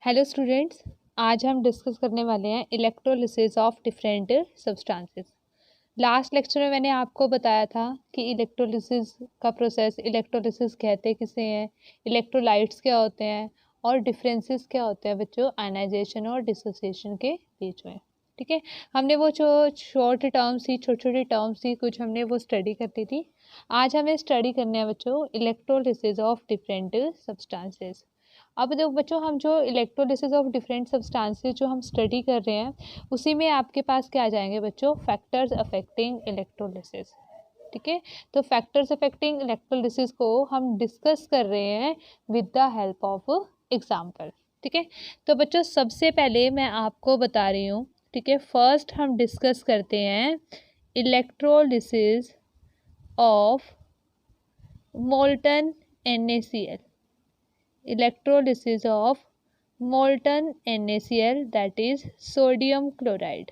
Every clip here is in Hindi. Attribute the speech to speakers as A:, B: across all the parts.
A: हेलो स्टूडेंट्स, आज हम डिस्कस करने वाले हैं electrolysis of different substances. Last lecture में मैंने आपको बताया था कि इलेक्ट्रोलिसिस का प्रोसेस, इलेक्ट्रोलिसिस कहते किसे हैं, इलेक्ट्रोलाइट्स क्या होते हैं और डिफरेंसेस क्या होते हैं बच्चों आयनाइजेशन और डिसोसिएशन के बीच में। ठीक है, हमने वो जो शॉर्ट टर्म्स थी, छोटी छोटी टर्म्स थी कुछ, हमने वो स्टडी करती थी। आज हमें स्टडी करना है बच्चों इलेक्ट्रोलिसिस ऑफ डिफरेंट सब्सटेंसेस। अब देखो बच्चों, हम जो इलेक्ट्रोलिसिस ऑफ डिफरेंट सब्सटेंसेस जो हम स्टडी कर रहे हैं उसी में आपके पास क्या आ जाएंगे बच्चों, फैक्टर्स अफेक्टिंग इलेक्ट्रोलिसिस। ठीक है, तो फैक्टर्स अफेक्टिंग इलेक्ट्रोलिसिस को हम डिस्कस कर रहे हैं with the help of example. ठीक है, तो बच्चों सबसे पहले मैं आपको बता रही हूँ, ठीक है, फर्स्ट हम डिस्कस करते हैं electrolysis of molten NaCl, electrolysis of molten NaCl, that is sodium chloride,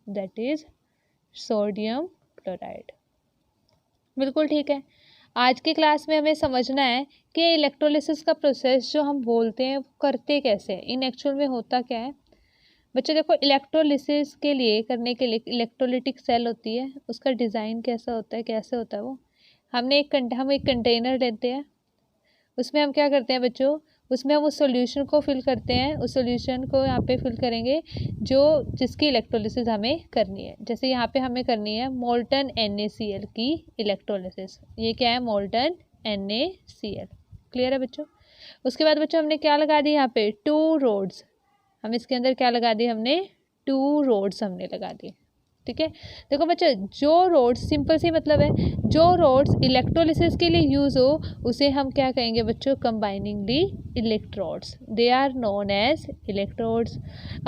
A: that is sodium chloride। बिल्कुल ठीक है। आज की क्लास में हमें समझना है कि इलेक्ट्रोलिसिस का प्रोसेस जो हम बोलते हैं वो करते कैसे हैं, इन एक्चुअल में होता क्या है। बच्चों देखो, इलेक्ट्रोलिसिस के लिए करने के लिए इलेक्ट्रोलिटिक सेल होती है, उसका डिज़ाइन कैसा होता है, कैसे होता है वो। हम एक कंटेनर लेते हैं, उसमें हम क्या करते हैं बच्चों, उसमें हम उस सॉल्यूशन को फिल करते हैं, उस सॉल्यूशन को यहाँ पे फिल करेंगे जिसकी इलेक्ट्रोलिसिस हमें करनी है। जैसे यहाँ पे हमें करनी है मोल्टन NaCl की इलेक्ट्रोलिसिस। ये क्या है, मोल्टन NaCl। क्लियर है बच्चों। उसके बाद बच्चों हमने क्या लगा दी यहाँ पे, 2 रोड्स। हम इसके अंदर क्या लगा दी, हमने 2 रोड्स हमने लगा दी। ठीक है, देखो बच्चों, जो रोड्स, सिंपल सी मतलब है, जो रोड्स इलेक्ट्रोलिसिस के लिए यूज़ हो उसे हम क्या कहेंगे बच्चों, combiningly electrodes. They are known as electrodes.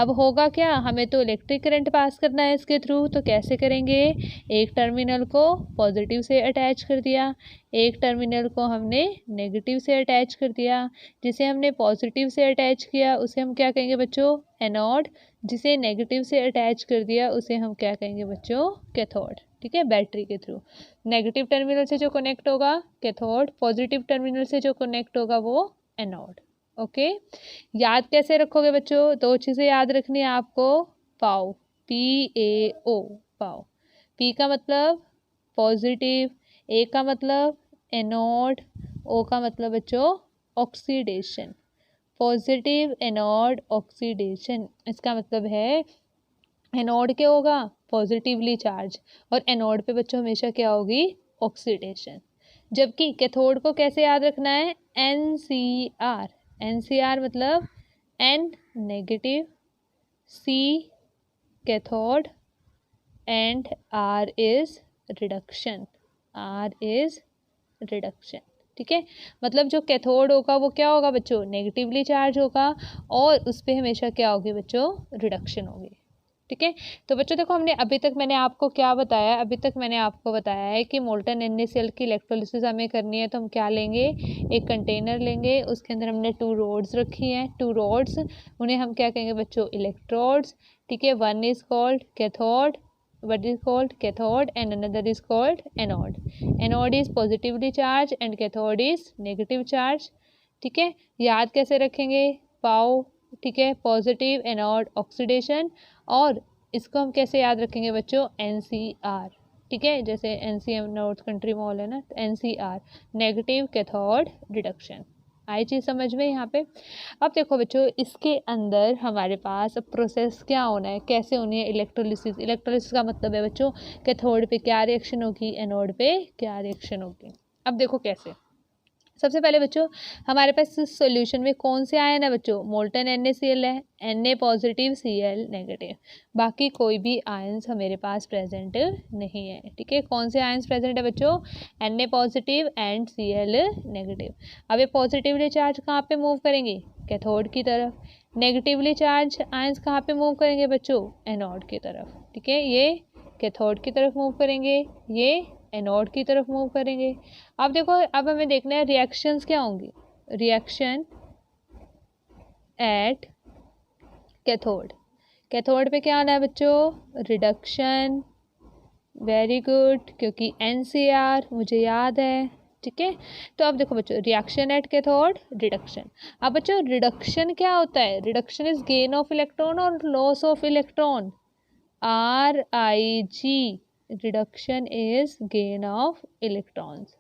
A: अब होगा क्या, हमें तो इलेक्ट्रिक करंट पास करना है इसके थ्रू, तो कैसे करेंगे, एक टर्मिनल को पॉजिटिव से अटैच कर दिया, एक टर्मिनल को हमने नेगेटिव से अटैच कर दिया। जिसे हमने पॉजिटिव से अटैच किया उसे हम क्या कहेंगे बच्चों, एनोड। जिसे नेगेटिव से अटैच कर दिया उसे हम क्या कहेंगे बच्चों, कैथोड। ठीक है, बैटरी के थ्रू नेगेटिव टर्मिनल से जो कनेक्ट होगा कैथोड, पॉजिटिव टर्मिनल से जो कनेक्ट होगा वो एनोड। ओके, याद कैसे रखोगे बच्चों, 2 चीज़ें याद रखनी है आपको। पाओ, PAO, पाओ। P का मतलब पॉजिटिव, A का मतलब एनोड, O का मतलब बच्चों ऑक्सीडेशन। पॉजिटिव एनोड ऑक्सीडेशन, इसका मतलब है एनोड क्या होगा, पॉजिटिवली चार्ज, और एनोड पे बच्चों हमेशा क्या होगी, ऑक्सीडेशन। जबकि कैथोड को कैसे याद रखना है, NCR। NCR मतलब N negative, C cathode and R is reduction. R is reduction. ठीक है, मतलब जो कैथोड होगा वो क्या होगा बच्चों, नेगेटिवली चार्ज होगा, और उस पर हमेशा क्या होगी बच्चों, रिडक्शन होगी। ठीक है, तो बच्चों देखो, अभी तक मैंने आपको क्या बताया, अभी तक मैंने आपको बताया है कि मोल्टन NaCl की इलेक्ट्रोलिसिस हमें करनी है तो हम क्या लेंगे, एक कंटेनर लेंगे, उसके अंदर हमने 2 रोड्स रखी हैं, 2 रोड्स, उन्हें हम क्या कहेंगे बच्चों, इलेक्ट्रोड्स। ठीक है, one is called cathode, what is called cathode and another is called anode. Anode is positively charged and cathode is negative charge. ठीक है, याद कैसे रखेंगे, पाओ। ठीक है, पॉजिटिव एनोड ऑक्सीडेशन, और इसको हम कैसे याद रखेंगे बच्चों, NCR। ठीक है, जैसे NCM नॉर्थ कंट्री मॉल है ना, NCR नेगेटिव कैथोड रिडक्शन। आई चीज़ समझ में यहाँ पे। अब देखो बच्चों, इसके अंदर हमारे पास प्रोसेस क्या होना है, कैसे होनी है इलेक्ट्रोलिसिस। इलेक्ट्रोलिसिस का मतलब है बच्चों, कैथोड पे क्या रिएक्शन होगी, एनोड पे क्या रिएक्शन होगी। अब देखो कैसे। सबसे पहले बच्चों, हमारे पास इस सॉल्यूशन में कौन से आयन है बच्चों, मोल्टन NaCl है, Na पॉजिटिव Cl नेगेटिव, बाकी कोई भी आयंस हमारे पास प्रेजेंट नहीं है। ठीक है, कौन से आयंस प्रेजेंट है बच्चों, Na positive and Cl negative. अब ये पॉजिटिवली चार्ज कहाँ पे मूव करेंगे, कैथोड की तरफ। नेगेटिवली चार्ज आयंस कहाँ पे मूव करेंगे बच्चों, एनोड की तरफ। ठीक है, ये कैथोड की तरफ मूव करेंगे, ये एनोड की तरफ मूव करेंगे। अब देखो, अब हमें देखना है रिएक्शंस क्या होंगी, रिएक्शन एट कैथोड। कैथोड पे क्या आना है बच्चों, रिडक्शन। वेरी गुड, क्योंकि NCR मुझे याद है, ठीक है। तो अब देखो बच्चों, रिएक्शन एट कैथोड, रिडक्शन। अब बच्चों रिडक्शन क्या होता है? Reduction is gain of electron और loss of electron, RIG। Reduction is gain of electrons,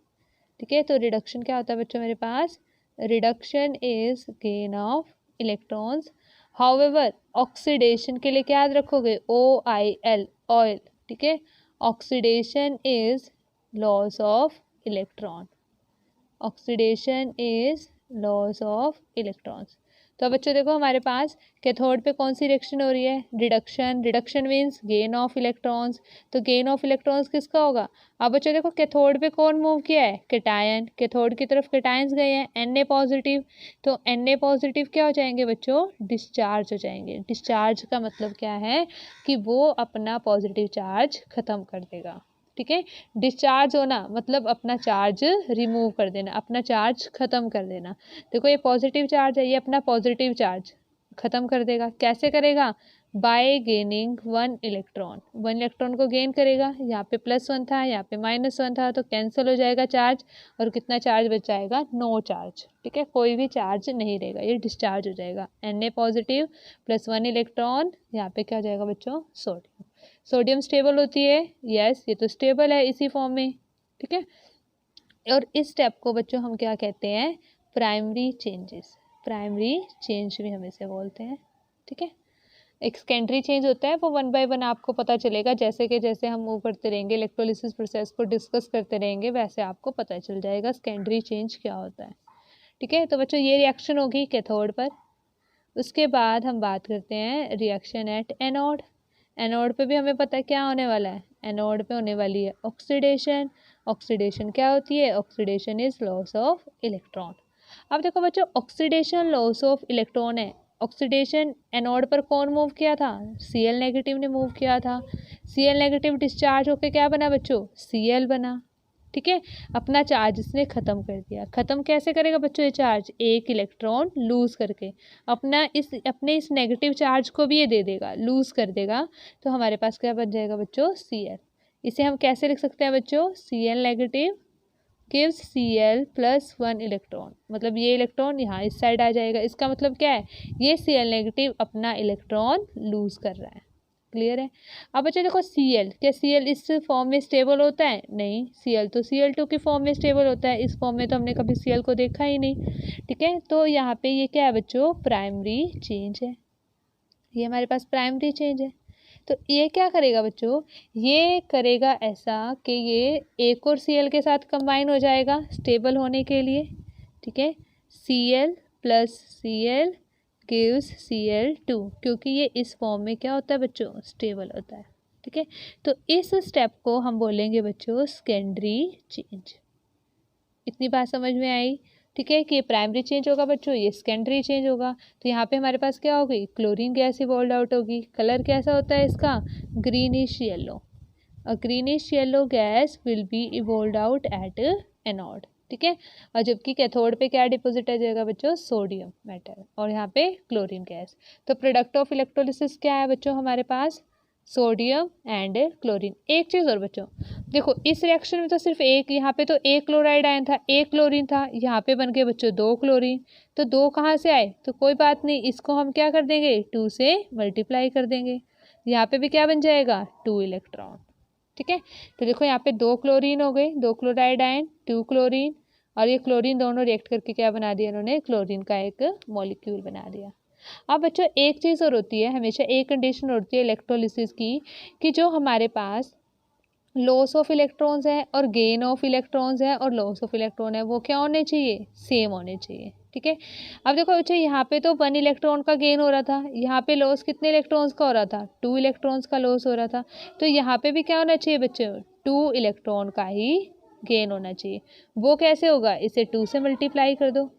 A: ठीक है। तो रिडक्शन क्या होता है बच्चों मेरे पास? Reduction is gain of electrons. However oxidation के लिए क्या याद रखोगे? OIL, ऑयल, ठीक है। Oxidation is loss of electron, oxidation is loss of electrons. तो बच्चों देखो हमारे पास कैथोड पे कौन सी रिएक्शन हो रही है? Reduction. Reduction means gain of electrons. तो गेन ऑफ इलेक्ट्रॉन्स किसका होगा? अब बच्चों देखो कैथोड पे कौन मूव किया है? कैटायन। कैथोड की तरफ कैटायंस गए हैं, Na पॉजिटिव। तो Na पॉजिटिव क्या हो जाएंगे बच्चों? डिस्चार्ज हो जाएंगे। डिस्चार्ज का मतलब क्या है? कि वो अपना पॉजिटिव चार्ज खत्म कर देगा, ठीक है। डिस्चार्ज होना मतलब अपना चार्ज रिमूव कर देना, अपना चार्ज खत्म कर देना। देखो ये पॉजिटिव चार्ज है, ये अपना पॉजिटिव चार्ज खत्म कर देगा। कैसे करेगा? Bye gaining 1 electron. 1 इलेक्ट्रॉन को गेन करेगा। यहाँ पे +1 था, यहाँ पे -1 था, तो कैंसिल हो जाएगा चार्ज, और कितना चार्ज बच जाएगा? नो चार्ज, ठीक है। कोई भी चार्ज नहीं रहेगा, ये डिस्चार्ज हो जाएगा। Na पॉजिटिव +1 इलेक्ट्रॉन, यहाँ पे क्या हो जाएगा बच्चों? सोडियम। सोडियम स्टेबल होती है, यस, ये तो स्टेबल है इसी फॉर्म में, ठीक है। और इस स्टेप को बच्चों हम क्या कहते हैं? Primary changes. प्राइमरी चेंज भी हम इसे बोलते हैं, ठीक है। एक सेकेंडरी चेंज होता है, वो 1 बाय 1 आपको पता चलेगा। जैसे कि जैसे हम मूव करते रहेंगे, इलेक्ट्रोलिसिस प्रोसेस को डिस्कस करते रहेंगे, वैसे आपको पता चल जाएगा सेकेंडरी चेंज क्या होता है, ठीक है। तो बच्चों ये रिएक्शन होगी कैथोड पर। उसके बाद हम बात करते हैं रिएक्शन एट एनोड। एनोड पे भी हमें पता है क्या होने वाला है? एनोड पे होने वाली है ऑक्सीडेशन। ऑक्सीडेशन क्या होती है? Oxidation is loss of electron. अब देखो बच्चों, ऑक्सीडेशन लॉस ऑफ इलेक्ट्रॉन है। ऑक्सीडेशन एनोड पर कौन मूव किया था? Cl नेगेटिव ने मूव किया था। Cl नेगेटिव डिस्चार्ज होकर क्या बना बच्चों? Cl बना, ठीक है। अपना चार्ज इसने ख़त्म कर दिया। ख़त्म कैसे करेगा बच्चों ये चार्ज? एक इलेक्ट्रॉन लूज़ करके अपने इस नेगेटिव चार्ज को भी ये दे देगा, लूज़ कर देगा। तो हमारे पास क्या बन जाएगा बच्चों? Cl। इसे हम कैसे लिख सकते हैं बच्चों? Cl negative gives Cl +1 electron, मतलब ये इलेक्ट्रॉन यहाँ इस साइड आ जाएगा। इसका मतलब क्या है? ये Cl नेगेटिव अपना इलेक्ट्रॉन लूज़ कर रहा है, क्लियर है। अब बच्चों देखो Cl, क्या Cl इस फॉर्म में स्टेबल होता है? नहीं, Cl तो Cl2 की फॉर्म में स्टेबल होता है। इस फॉर्म में तो हमने कभी Cl को देखा ही नहीं, ठीक है। तो यहाँ पे ये क्या है बच्चों? प्राइमरी चेंज है, ये हमारे पास प्राइमरी चेंज है। तो ये क्या करेगा बच्चों? ये करेगा ऐसा कि ये एक और Cl के साथ कंबाइन हो जाएगा स्टेबल होने के लिए, ठीक है। Cl + Cl गिव्स Cl2, क्योंकि ये इस फॉर्म में क्या होता है बच्चों? स्टेबल होता है, ठीक है। तो इस स्टेप को हम बोलेंगे बच्चों सेकेंडरी चेंज। इतनी बात समझ में आई, ठीक है, कि ये प्राइमरी चेंज होगा बच्चों, ये सेकेंडरी चेंज होगा। तो यहाँ पे हमारे पास क्या होगी? क्लोरीन गैस इवॉल्व आउट होगी। कलर कैसा होता है इसका? Greenish yellow. A greenish yellow gas will be evolve out at anode, ठीक है। और जबकि कैथोड पे क्या डिपॉजिट आ जाएगा बच्चों? सोडियम मेटल, और यहाँ पे क्लोरीन गैस। तो प्रोडक्ट ऑफ इलेक्ट्रोलिसिस क्या है बच्चों हमारे पास? Sodium and chlorine. एक चीज़ और बच्चों, देखो इस रिएक्शन में तो सिर्फ एक, यहाँ पे तो एक क्लोराइड आयन था, एक क्लोरीन था, यहाँ पे बन गए बच्चों 2 क्लोरीन। तो 2 कहाँ से आए? तो कोई बात नहीं, इसको हम क्या कर देंगे? 2 से मल्टीप्लाई कर देंगे। यहाँ पे भी क्या बन जाएगा? 2 इलेक्ट्रॉन, ठीक है। तो देखो यहाँ पे 2 क्लोरीन हो गए, 2 क्लोराइड आयन, 2 क्लोरीन, और ये क्लोरीन दोनों रिएक्ट करके क्या बना दिया इन्होंने? क्लोरीन का एक मॉलिक्यूल बना दिया। अब बच्चों एक चीज़ और होती है, हमेशा एक कंडीशन होती है इलेक्ट्रोलिसिस की, कि जो हमारे पास लॉस ऑफ इलेक्ट्रॉन्स है और गेन ऑफ इलेक्ट्रॉन्स है और लॉस ऑफ इलेक्ट्रॉन है, वो क्या होने चाहिए? सेम होने चाहिए, ठीक है। अब देखो बच्चों यहाँ पे तो 1 इलेक्ट्रॉन का गेन हो रहा था, यहाँ पे लॉस कितने इलेक्ट्रॉन्स का हो रहा था? 2 इलेक्ट्रॉन्स का लॉस हो रहा था। तो यहाँ पे भी क्या होना चाहिए बच्चों? 2 इलेक्ट्रॉन का ही गेन होना चाहिए। वो कैसे होगा? इसे 2 से मल्टीप्लाई कर दो,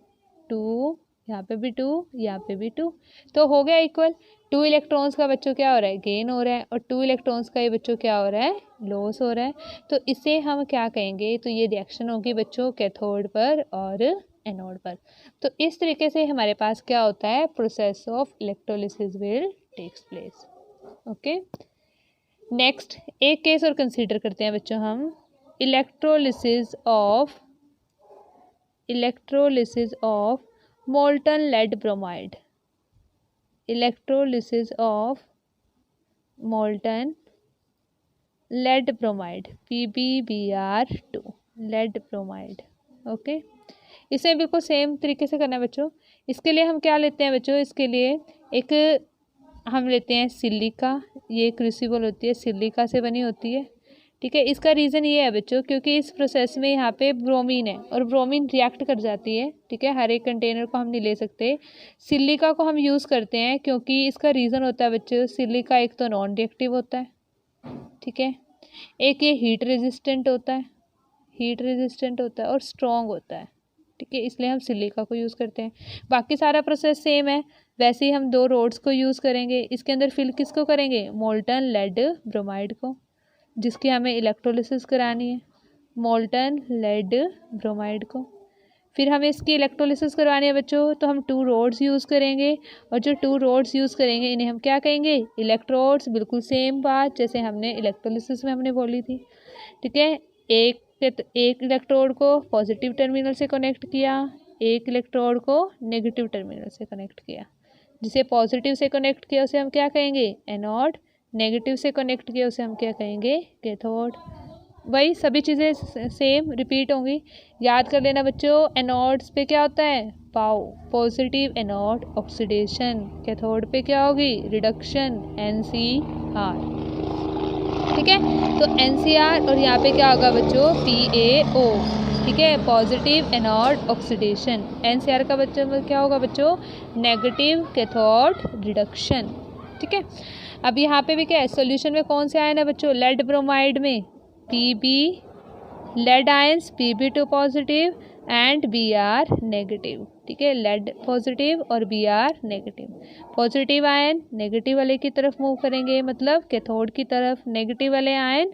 A: 2, यहाँ पे भी 2, यहाँ पे भी 2, तो हो गया इक्वल। 2 इलेक्ट्रॉन्स का बच्चों क्या हो रहा है? गेन हो रहा है, और 2 इलेक्ट्रॉन्स का ये बच्चों क्या हो रहा है? लॉस हो रहा है। तो इसे हम क्या कहेंगे? तो ये रिएक्शन होगी बच्चों कैथोड पर और एनोड पर। तो इस तरीके से हमारे पास क्या होता है? Process of electrolysis will takes place, okay. Next एक केस और कंसीडर करते हैं बच्चों हम, electrolysis of electrolysis of molten lead bromide, electrolysis of molten lead bromide PbBr2 lead bromide. Okay, इसे बिल्कुल सेम तरीके से करना है बच्चों। इसके लिए हम क्या लेते हैं बच्चों, इसके लिए एक हम लेते हैं सिलिका, ये क्रूसिबल होती है सिलिका से बनी होती है, ठीक है। इसका रीज़न ये है बच्चों क्योंकि इस प्रोसेस में यहाँ पे ब्रोमीन है और ब्रोमीन रिएक्ट कर जाती है, ठीक है। हर एक कंटेनर को हम नहीं ले सकते। सिलिका को हम यूज़ करते हैं क्योंकि इसका रीज़न होता है बच्चों, सिलिका एक तो नॉन रिएक्टिव होता है, ठीक है, एक ये हीट रेजिस्टेंट होता है, हीट रेजिस्टेंट होता है और स्ट्रॉन्ग होता है, ठीक है, इसलिए हम सिलिका को यूज़ करते हैं। बाकी सारा प्रोसेस सेम है, वैसे ही हम दो रोड्स को यूज़ करेंगे। इसके अंदर फिल किसको करेंगे, मोल्टन लेड ब्रोमाइड को, जिसकी हमें इलेक्ट्रोलिसिस करानी है, मोल्टन लेड ब्रोमाइड को। फिर हमें इसकी इलेक्ट्रोलिसिस करवानी है बच्चों, तो हम 2 रोड्स यूज़ करेंगे और जो 2 रोड्स यूज़ करेंगे इन्हें हम क्या कहेंगे, इलेक्ट्रोड्स। बिल्कुल सेम बात जैसे हमने इलेक्ट्रोलिसिस में हमने बोली थी, ठीक है। एक इलेक्ट्रोड को पॉजिटिव टर्मिनल से कनेक्ट किया, एक इलेक्ट्रोड को नेगेटिव टर्मिनल से कनेक्ट किया। जिसे पॉजिटिव से कनेक्ट किया उसे हम क्या कहेंगे, एनोड, नेगेटिव से कनेक्ट किया उसे हम क्या कहेंगे, कैथोड। वही सभी चीज़ें सेम रिपीट होंगी, याद कर लेना बच्चों। एनोड्स पे क्या होता है, पाओ, पॉजिटिव एनोड ऑक्सीडेशन, कैथोड पे क्या होगी, रिडक्शन, NCR, ठीक है। तो NCR और यहाँ पे क्या होगा बच्चों, PaO, ठीक है, पॉजिटिव एनोड ऑक्सीडेशन। NCR का बच्चों में क्या होगा बच्चों, नेगेटिव कैथोड रिडक्शन, ठीक है। अब यहाँ पे भी क्या है, सोल्यूशन में कौन से आयन है बच्चों, लेड ब्रोमाइड में Pb, lead ions Pb2 positive and Br negative, ठीक है, लेड पॉजिटिव और Br negative. Positive ion negative वाले की तरफ मूव करेंगे, मतलब कैथोड की तरफ, नेगेटिव वाले आयन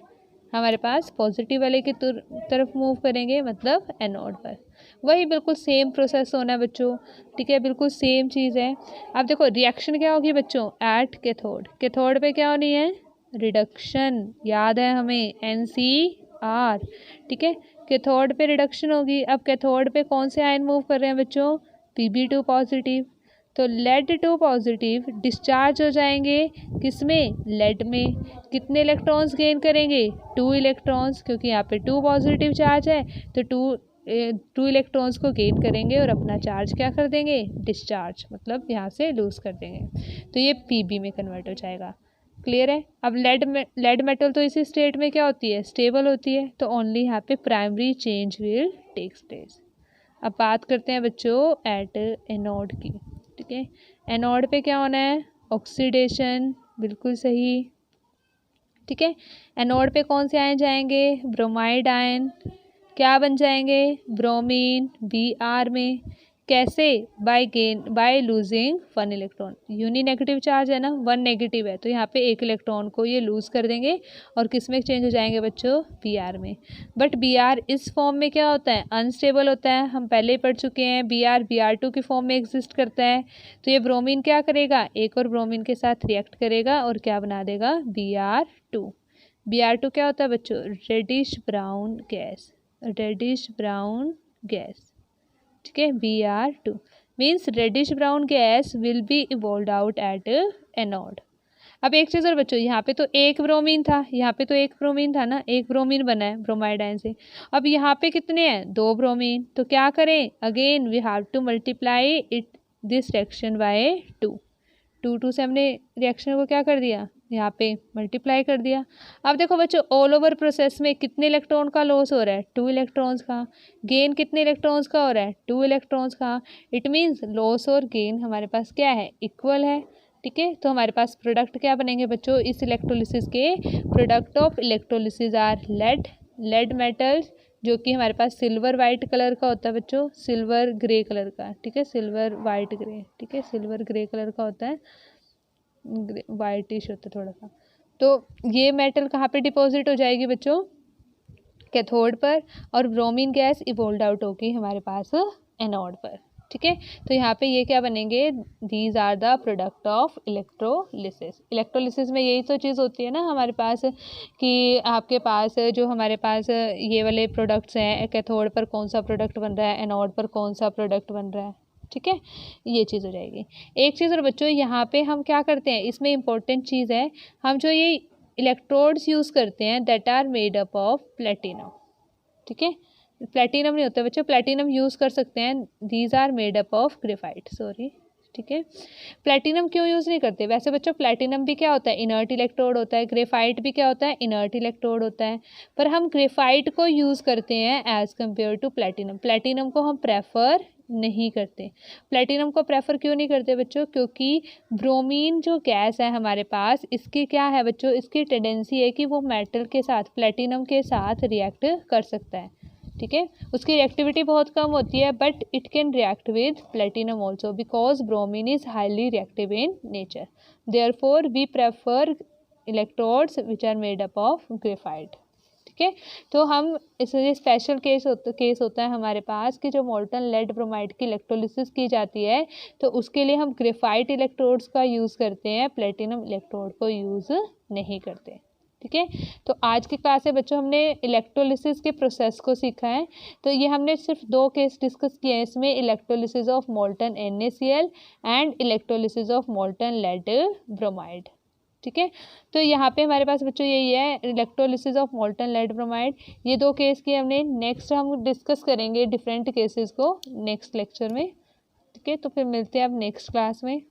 A: हमारे पास पॉजिटिव वाले की तरफ मूव करेंगे, मतलब एनोड पर। वही बिल्कुल सेम प्रोसेस होना है बच्चों, ठीक है, बिल्कुल सेम चीज़ है। अब देखो रिएक्शन क्या होगी बच्चों, एट कैथोड, कैथोड पे क्या होनी है, रिडक्शन, याद है हमें, NCR, ठीक है, कैथोड पे रिडक्शन होगी। अब कैथोड पे कौन से आयन मूव कर रहे हैं बच्चों, Pb2 पॉजिटिव, तो लेड 2 पॉजिटिव डिस्चार्ज हो जाएंगे किसमें, लेड में। कितने इलेक्ट्रॉन्स गेन करेंगे, 2 इलेक्ट्रॉन्स, क्योंकि यहाँ पे 2 पॉजिटिव चार्ज है तो 2 इलेक्ट्रॉन्स को गेन करेंगे और अपना चार्ज क्या कर देंगे, डिस्चार्ज, मतलब यहाँ से लूज कर देंगे, तो ये Pb में कन्वर्ट हो जाएगा। क्लियर है। अब लेड मेटल तो इसी स्टेट में क्या होती है, स्टेबल होती है, तो ओनली यहाँ पे primary change will takes place. अब बात करते हैं बच्चों एट एनोड की, ठीक है। एनोड पे क्या होना है, ऑक्सीडेशन, बिल्कुल सही, ठीक है। एनोड पे कौन से आयन जाएंगे, ब्रोमाइड आयन, क्या बन जाएंगे, ब्रोमीन Br में। कैसे, by losing 1 electron, uni negative charge है ना, 1 नेगेटिव है, तो यहाँ पे 1 इलेक्ट्रॉन को ये लूज कर देंगे और किस में चेंज हो जाएंगे बच्चों, Br में। बट Br इस फॉर्म में क्या होता है, अनस्टेबल होता है, हम पहले ही पढ़ चुके हैं। Br2 की फॉर्म में एग्जिस्ट करता है, तो ये ब्रोमीन क्या करेगा, एक और ब्रोमीन के साथ रिएक्ट करेगा और क्या बना देगा, Br2। Br2 क्या होता है बच्चों, reddish brown gas, reddish brown gas, ठीक है। Br2 means reddish brown gas will be evolve out at anode. अब एक चीज़ और बच्चों, यहाँ पे तो एक ब्रोमीन था, यहाँ पे तो एक ब्रोमीन था ना, एक ब्रोमीन बना है ब्रोमाइड आयन से। अब यहाँ पे कितने हैं, 2 ब्रोमीन, तो क्या करें, again we have to multiply it this reaction by 2 से हमने रिएक्शन को क्या कर दिया, यहाँ पे मल्टीप्लाई कर दिया। अब देखो बच्चों ऑल ओवर प्रोसेस में कितने इलेक्ट्रॉन का लॉस हो रहा है, 2 इलेक्ट्रॉन्स का। गेन कितने इलेक्ट्रॉन्स का हो रहा है, 2 इलेक्ट्रॉन्स का। इट मीन्स लॉस और गेन हमारे पास क्या है, इक्वल है, ठीक है। तो हमारे पास प्रोडक्ट क्या बनेंगे बच्चों, इस इलेक्ट्रोलिसिस के product of electrolysis are lead metals, जो कि हमारे पास सिल्वर वाइट कलर का होता है बच्चों, सिल्वर ग्रे कलर का, ठीक है, सिल्वर वाइट ग्रे, ठीक है, सिल्वर ग्रे कलर का होता है, वाइटिश होता है थोड़ा सा। तो ये मेटल कहाँ पे डिपॉजिट हो जाएगी बच्चों, कैथोड पर, और ब्रोमीन गैस इवोल्व आउट होगी हमारे पास एनोड पर। ठीक है। तो यहाँ पे ये क्या बनेंगे, these are the product of electrolysis. Electrolysis में यही तो चीज़ होती है ना हमारे पास, कि आपके पास जो हमारे पास ये वाले प्रोडक्ट्स हैं, कैथोड पर कौन सा प्रोडक्ट बन रहा है, एनोड पर कौन सा प्रोडक्ट बन रहा है, ठीक है, ये चीज़ हो जाएगी। एक चीज़ और बच्चों, यहाँ पे हम क्या करते हैं, इसमें इंपॉर्टेंट चीज़ है, हम जो ये इलेक्ट्रोड्स यूज़ करते हैं that are made up of platinum, ठीक है, प्लेटिनम नहीं होता बच्चों, प्लेटिनम यूज़ कर सकते हैं, these are made up of graphite, sorry, ठीक है। प्लेटिनम क्यों यूज़ नहीं करते, वैसे बच्चों प्लेटिनम भी क्या होता है, इनर्ट इलेक्ट्रोड होता है, ग्रेफाइट भी क्या होता है, इनर्ट इलेक्ट्रोड होता है, पर हम ग्रेफाइट को यूज़ करते हैं as compare to platinum. Platinum को हम प्रेफर नहीं करते। प्लेटिनम को प्रेफर क्यों नहीं करते बच्चों, क्योंकि ब्रोमीन जो गैस है हमारे पास, इसकी क्या है बच्चों, इसकी टेंडेंसी है कि वो मेटल के साथ, प्लेटिनम के साथ रिएक्ट कर सकता है, ठीक है, उसकी रिएक्टिविटी बहुत कम होती है, but it can react with platinum also because bromine is highly reactive in nature, therefore we prefer electrodes which are made up of graphite, ठीक है। तो हम इसलिए स्पेशल केस होता है हमारे पास कि जो मोल्टन लेड ब्रोमाइड की इलेक्ट्रोलिसिस की जाती है, तो उसके लिए हम ग्रेफाइट इलेक्ट्रोड्स का यूज़ करते हैं, प्लेटिनम इलेक्ट्रोड को यूज़ नहीं करते, ठीक है। तो आज की क्लास में बच्चों हमने इलेक्ट्रोलिसिस के प्रोसेस को सीखा है। तो ये हमने सिर्फ 2 केस डिस्कस किए हैं इसमें, electrolysis of molten NaCl and electrolysis of molten lead bromide, ठीक है। तो यहाँ पे हमारे पास बच्चों यही है, electrolysis of molten lead bromide, ये 2 केस किए हमने। नेक्स्ट हम डिस्कस करेंगे डिफरेंट केसेस को नेक्स्ट लेक्चर में, ठीक है। तो फिर मिलते हैं अब नेक्स्ट क्लास में।